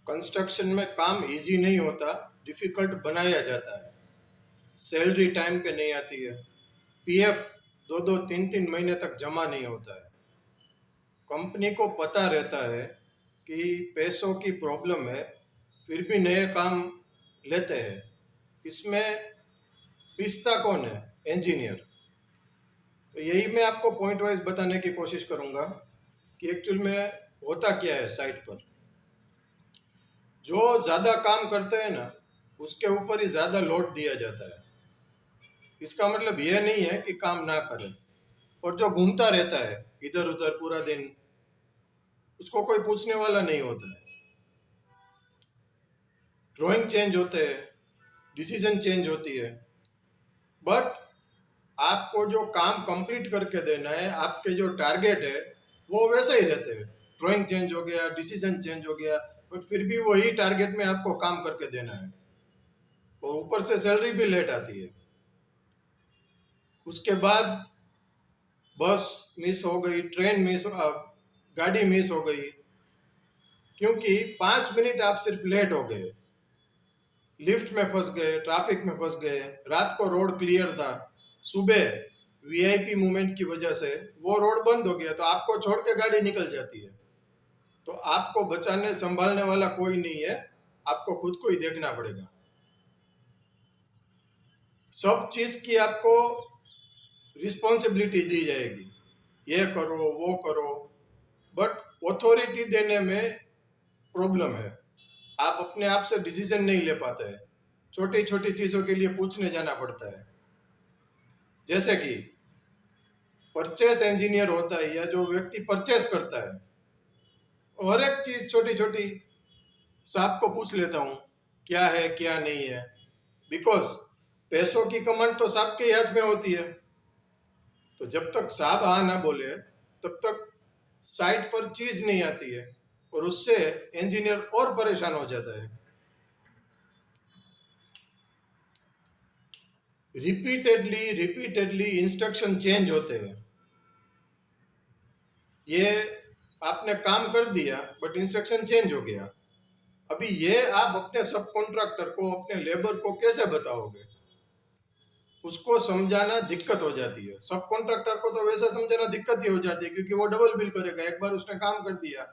Construction में काम easy नहीं होता, डिफिकल्ट बनाया जाता है। सैलरी टाइम पे नहीं आती है, पीएफ 2-2, 3-3 महीने तक जमा नहीं होता है। कंपनी को पता रहता है कि पैसों की प्रॉब्लम है, फिर भी नए काम लेते हैं। इसमें पिसता कौन है? इंजीनियर। तो यही मैं आपको पॉइंट वाइज बताने की कोशिश करूंगा कि एक्चुअल में होता क्या है साइट पर। जो ज़्यादा काम करते हैं ना, उसके ऊपर ही ज़्यादा लोड दिया जाता है। इसका मतलब यह नहीं है कि काम ना करें। और जो घूमता रहता है इधर उधर पूरा दिन, उसको कोई पूछने वाला नहीं होता है। ड्राइंग चेंज होते हैं, डिसीजन चेंज होती है, बट आपको जो काम कंप्लीट करके देना है, आपके जो टारगेट है वो वैसे ही रहते हैं। ड्राइंग चेंज हो गया, डिसीजन चेंज हो गया, बट फिर भी वही टारगेट में आपको काम करके देना है। और ऊपर से सैलरी भी लेट आती है। उसके बाद बस मिस हो गई, ट्रेन मिस, गाड़ी मिस हो गई, क्योंकि 5 मिनट आप सिर्फ लेट हो गए, लिफ्ट में फंस गए, ट्रैफिक में फंस गए, रात को रोड क्लियर था, सुबह वीआईपी मूवमेंट की वजह से वो रोड बंद हो गया, तो आपको छोड़ के गाड़ी निकल जाती है। तो आपको बचाने संभालने वाला कोई नहीं है, आपको खुद को ही देखना पड़ेगा। सब चीज की आपको रिस्पॉन्सिबिलिटी दी जाएगी, ये करो वो करो, बट ऑथोरिटी देने में प्रॉब्लम है। आप अपने आप से डिसीजन नहीं ले पाते हैं, छोटी छोटी चीजों के लिए पूछने जाना पड़ता है। जैसे कि परचेस इंजीनियर होता है, या जो व्यक्ति परचेस करता है, हर एक चीज छोटी छोटी साहब को पूछ लेता हूँ क्या है क्या नहीं है, बिकॉज पैसों की कमांड तो साहब के हाथ में होती है। तो जब तक साहब हाँ ना बोले तब तक साइट पर चीज नहीं आती है, और उससे इंजीनियर और परेशान हो जाता है। रिपीटेडली इंस्ट्रक्शन चेंज होते हैं। ये आपने काम कर दिया बट इंस्ट्रक्शन चेंज हो गया। अभी ये आप अपने सब कॉन्ट्रैक्टर को, अपने लेबर को कैसे बताओगे? उसको समझाना दिक्कत हो जाती है। सब कॉन्ट्रैक्टर को तो वैसे समझाना दिक्कत ही हो जाती है, क्योंकि वो डबल बिल करेगा। एक बार उसने काम कर दिया,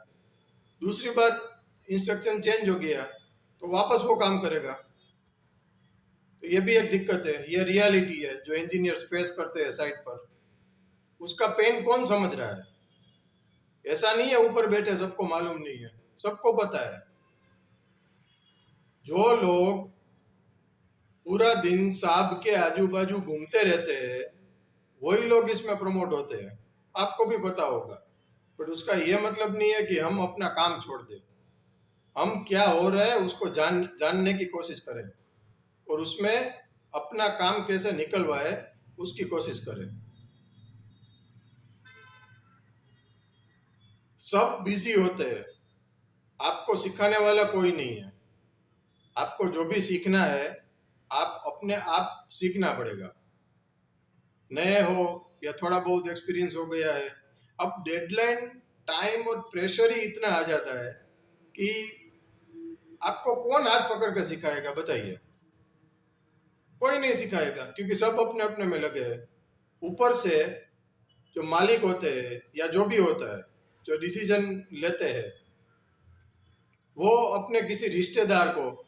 दूसरी बार इंस्ट्रक्शन चेंज हो गया, तो वापस वो काम करेगा। तो ये भी एक दिक्कत है, ये रियलिटी है जो इंजीनियर्स फेस करते हैं साइट पर। उसका पेन कौन समझ रहा है? ऐसा नहीं है ऊपर बैठे सबको मालूम नहीं है, सबको पता है। जो लोग पूरा दिन साहब के आजू बाजू घूमते रहते हैं, वही लोग इसमें प्रमोट होते हैं, आपको भी पता होगा। बट उसका यह मतलब नहीं है कि हम अपना काम छोड़ दें। हम क्या हो रहा है उसको जानने की कोशिश करें, और उसमें अपना काम कैसे निकलवाए उसकी कोशिश करें। सब बिजी होते हैं, आपको सिखाने वाला कोई नहीं है। आपको जो भी सीखना है आप अपने आप सीखना पड़ेगा। नए हो या थोड़ा बहुत एक्सपीरियंस हो गया है, अब डेडलाइन, टाइम और प्रेशर ही इतना आ जाता है कि आपको कौन हाथ पकड़ कर सिखाएगा? बताइए। कोई नहीं सिखाएगा, क्योंकि सब अपने अपने में लगे हैं। ऊपर से जो मालिक होते हैं या जो भी होता है, जो डिसीजन लेते हैं, वो अपने किसी रिश्तेदार को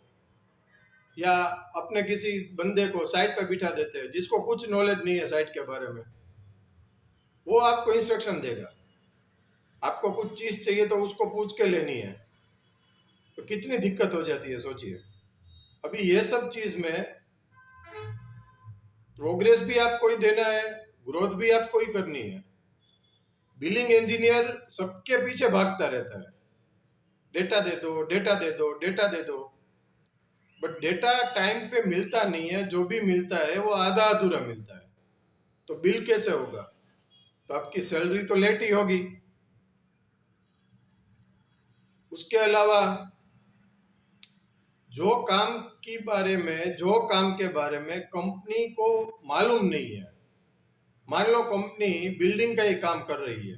या अपने किसी बंदे को साइट पर बिठा देते हैं जिसको कुछ नॉलेज नहीं है साइट के बारे में। वो आपको इंस्ट्रक्शन देगा। आपको कुछ चीज चाहिए तो उसको पूछ के लेनी है, तो कितनी दिक्कत हो जाती है सोचिए। अभी ये सब चीज में प्रोग्रेस भी आपको ही देना है, ग्रोथ भी आपको ही करनी है। बिलिंग इंजीनियर सबके पीछे भागता रहता है, डेटा दे दो, डेटा दे दो, डेटा दे दो, बट डेटा टाइम पे मिलता नहीं है। जो भी मिलता है वो आधा अधूरा मिलता है, तो बिल कैसे होगा? तो आपकी सैलरी तो लेट ही होगी। उसके अलावा जो काम के बारे में कंपनी को मालूम नहीं है, मान लो कंपनी बिल्डिंग का ही काम कर रही है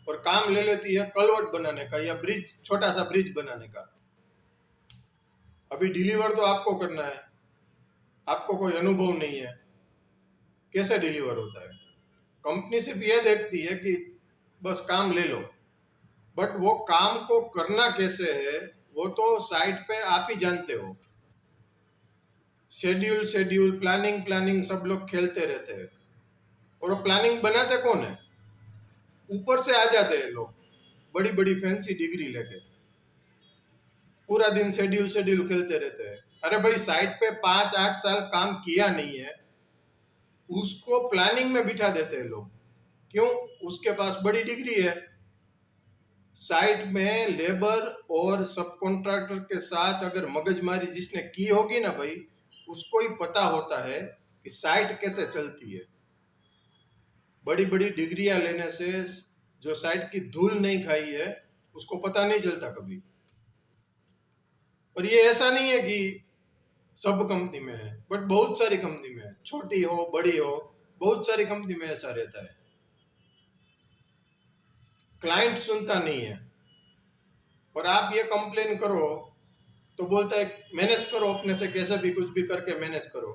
और काम ले लेती है कलवर्ट बनाने का या ब्रिज, छोटा सा ब्रिज बनाने का, अभी डिलीवर तो आपको करना है, आपको कोई अनुभव नहीं है, कैसे डिलीवर होता है? कंपनी सिर्फ ये देखती है कि बस काम ले लो, बट वो काम को करना कैसे है वो तो साइट पे आप ही जानते हो। शेड्यूल शेड्यूल प्लानिंग प्लानिंग सब लोग खेलते रहते हैं, और वो प्लानिंग बनाते कौन है? ऊपर से आ जाते हैं लोग, बड़ी बड़ी फैंसी डिग्री लेके, पूरा दिन शेड्यूल शेड्यूल खेलते रहते हैं। अरे भाई, साइट पे 5-8 साल काम किया नहीं है, उसको प्लानिंग में बिठा देते हैं लोग। क्यों? उसके पास बड़ी डिग्री है। साइट में लेबर और सब कॉन्ट्रैक्टर के साथ अगर मगजमारी जिसने की होगी ना भाई, उसको ही पता होता है कि साइट कैसे चलती है। बड़ी बड़ी डिग्रियां लेने से जो साइट की धूल नहीं खाई है उसको पता नहीं चलता कभी। और ये ऐसा नहीं है कि सब कंपनी में है, बट बहुत सारी कंपनी में है, छोटी हो बड़ी हो, बहुत सारी कंपनी में ऐसा रहता है। क्लाइंट सुनता नहीं है, और आप ये कंप्लेन करो तो बोलता है मैनेज करो अपने से, कैसे भी कुछ भी करके मैनेज करो।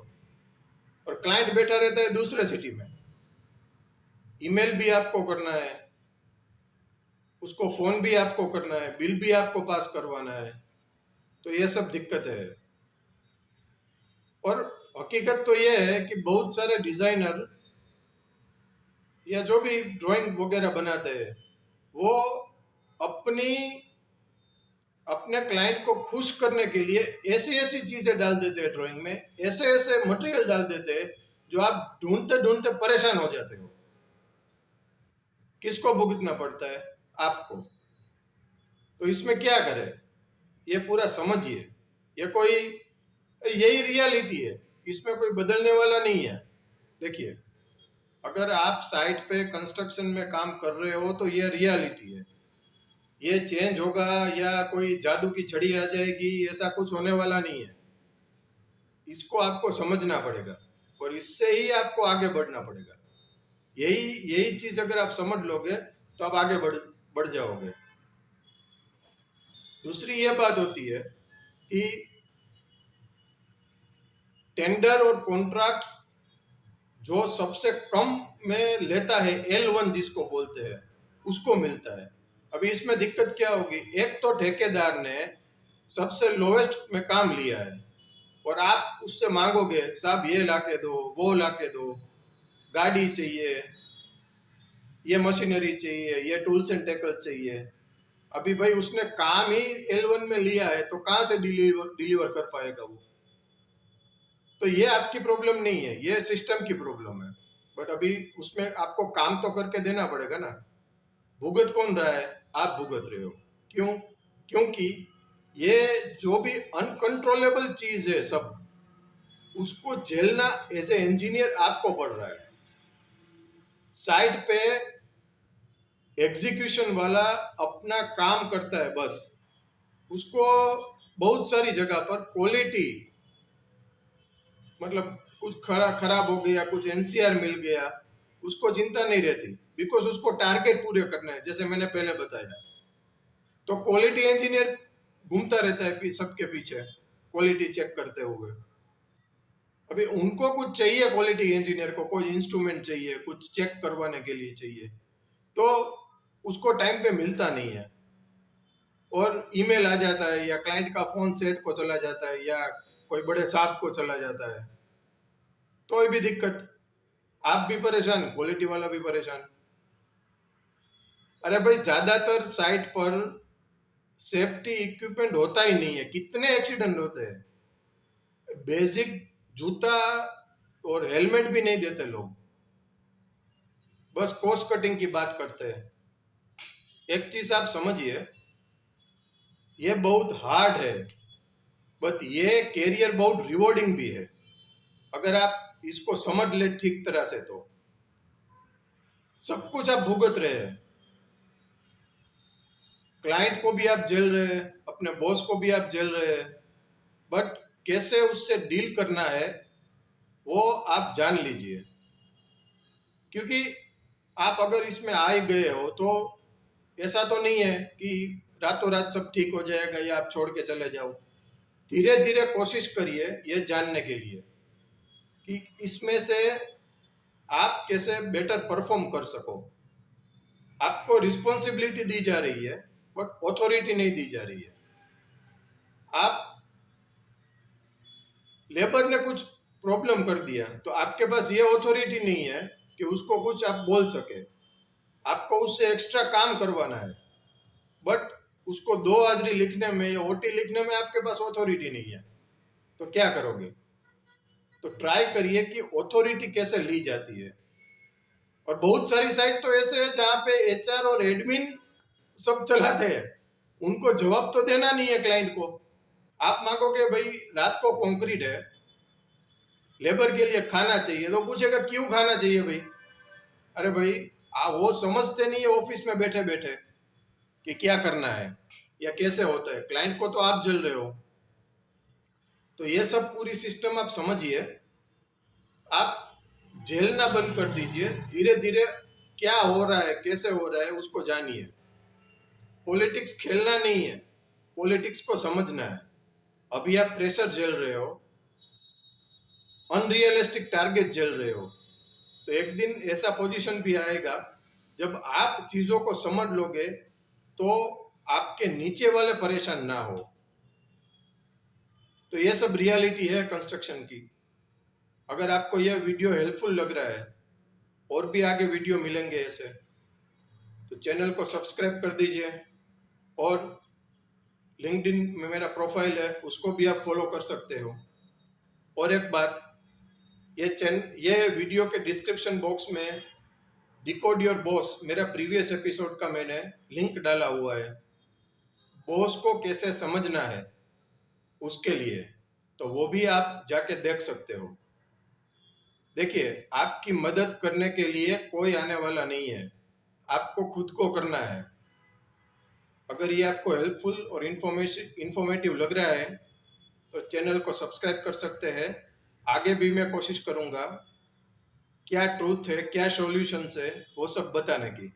और क्लाइंट बैठा रहता है दूसरे सिटी में, ईमेल भी आपको करना है, उसको फोन भी आपको करना है, बिल भी आपको पास करवाना है। तो ये सब दिक्कत है। और हकीकत तो ये है कि बहुत सारे डिजाइनर या जो भी ड्राइंग वगैरह बनाते हैं वो अपनी अपने क्लाइंट को खुश करने के लिए ऐसी ऐसी चीजें डाल देते हैं ड्राइंग में, ऐसे ऐसे मटेरियल डाल देते हैं जो आप ढूंढते ढूंढते परेशान हो जाते हो। किसको भुगतना पड़ता है? आपको। तो इसमें क्या करें, ये पूरा समझिए। यही रियलिटी है, इसमें कोई बदलने वाला नहीं है। देखिए, अगर आप साइट पे कंस्ट्रक्शन में काम कर रहे हो तो ये रियलिटी है। ये चेंज होगा या कोई जादू की छड़ी आ जाएगी, ऐसा कुछ होने वाला नहीं है। इसको आपको समझना पड़ेगा और इससे ही आपको आगे बढ़ना पड़ेगा। यही यही चीज अगर आप समझ लोगे तो आप आगे बढ़ जाओगे। दूसरी ये बात होती है कि टेंडर और कॉन्ट्रैक्ट जो सबसे कम में लेता है, L1 जिसको बोलते हैं, उसको मिलता है। अभी इसमें दिक्कत क्या होगी? एक तो ठेकेदार ने सबसे लोवेस्ट में काम लिया है और आप उससे मांगोगे साहब ये लाके दो, वो लाके दो, गाड़ी चाहिए, ये मशीनरी चाहिए, ये टूल्स एंड टैकल चाहिए। अभी भाई उसने काम ही L1 में लिया है तो कहां से डिलीवर कर पाएगा वो? तो ये आपकी प्रॉब्लम नहीं है, ये सिस्टम की प्रॉब्लम है। बट अभी उसमें आपको काम तो करके देना पड़ेगा ना। भुगत कौन रहा है? आप भुगत रहे हो। क्यों? क्योंकि ये जो भी अनकंट्रोलेबल चीज है सब, उसको झेलना एज ए इंजीनियर आपको पड़ रहा है। साइट पे एग्जीक्यूशन वाला अपना काम करता है बस, उसको बहुत सारी जगह पर क्वालिटी, मतलब कुछ खराब हो गया, कुछ एनसीआर मिल गया, उसको चिंता नहीं रहती, बिकॉज उसको टारगेट पूरे करना है, जैसे मैंने पहले बताया। तो क्वालिटी इंजीनियर घूमता रहता है कि सबके पीछे क्वालिटी चेक करते हुए। अभी उनको कुछ चाहिए, क्वालिटी इंजीनियर को कोई इंस्ट्रूमेंट चाहिए, कुछ चेक करवाने के लिए चाहिए, तो उसको टाइम पे मिलता नहीं है, और ईमेल आ जाता है या क्लाइंट का फोन सेट को चला जाता है या कोई बड़े साहब को चला जाता है, तो भी दिक्कत, आप भी परेशान, क्वालिटी वाला भी परेशान। अरे भाई, ज्यादातर साइट पर सेफ्टी इक्विपमेंट होता ही नहीं है, कितने एक्सीडेंट होते हैं। बेसिक जूता और हेलमेट भी नहीं देते लोग, बस कॉस्ट कटिंग की बात करते हैं। एक चीज आप समझिए, ये बहुत हार्ड है, बट ये कैरियर बहुत रिवॉर्डिंग भी है अगर आप इसको समझ ले ठीक तरह से। तो सब कुछ आप भुगत रहे हैं, क्लाइंट को भी आप झेल रहे हैं, अपने बॉस को भी आप झेल रहे हैं, बट कैसे उससे डील करना है वो आप जान लीजिए। क्योंकि आप अगर इसमें आ ही गए हो तो ऐसा तो नहीं है कि रातों रात सब ठीक हो जाएगा या आप छोड़ के चले जाओ। धीरे धीरे कोशिश करिए ये जानने के लिए कि इसमें से आप कैसे बेटर परफॉर्म कर सको। आपको रिस्पॉन्सिबिलिटी दी जा रही है बट ऑथोरिटी नहीं दी जा रही है। आप लेबर ने कुछ प्रॉब्लम कर दिया तो आपके पास ये ऑथोरिटी नहीं है कि उसको कुछ आप बोल सके। आपको उससे एक्स्ट्रा काम करवाना है बट उसको 2 हाजिरी लिखने में या ओटी लिखने में आपके पास ऑथोरिटी नहीं है। तो क्या करोगे? तो ट्राई करिए कि ऑथोरिटी कैसे ली जाती है। और बहुत सारी साइट तो ऐसे है जहाँ पे एचआर और एडमिन सब चलाते हैं, उनको जवाब तो देना नहीं है क्लाइंट को। आप मांगोगे भाई रात को कंक्रीट है, लेबर के लिए खाना चाहिए, तो पूछेगा क्यों खाना चाहिए भाई? अरे भाई वो समझते नहीं है ऑफिस में बैठे बैठे कि क्या करना है या कैसे होता है। क्लाइंट को तो आप झेल रहे हो। तो ये सब पूरी सिस्टम आप समझिए, आप झेलना बंद कर दीजिए। धीरे धीरे क्या हो रहा है, कैसे हो रहा है, उसको जानिए। पॉलिटिक्स खेलना नहीं है, पॉलिटिक्स को समझना है। अभी आप प्रेशर झेल रहे हो, अनरियलिस्टिक टारगेट झेल रहे हो, तो एक दिन ऐसा पोजीशन भी आएगा जब आप चीजों को समझ लोगे तो आपके नीचे वाले परेशान ना हो। तो ये सब रियलिटी है कंस्ट्रक्शन की। अगर आपको यह वीडियो हेल्पफुल लग रहा है, और भी आगे वीडियो मिलेंगे ऐसे, तो चैनल को सब्सक्राइब कर दीजिए। और लिंक्डइन में मेरा प्रोफाइल है, उसको भी आप फॉलो कर सकते हो। और एक बात, ये वीडियो के डिस्क्रिप्शन बॉक्स में डिकोड योर बॉस मेरा प्रीवियस एपिसोड का मैंने लिंक डाला हुआ है। बॉस को कैसे समझना है उसके लिए, तो वो भी आप जाके देख सकते हो। देखिए, आपकी मदद करने के लिए कोई आने वाला नहीं है, आपको खुद को करना है। अगर ये आपको हेल्पफुल और इंफॉर्मेटिव लग रहा है तो चैनल को सब्सक्राइब कर सकते हैं। आगे भी मैं कोशिश करूंगा क्या ट्रूथ है, क्या सॉल्यूशंस है, वो सब बताने की।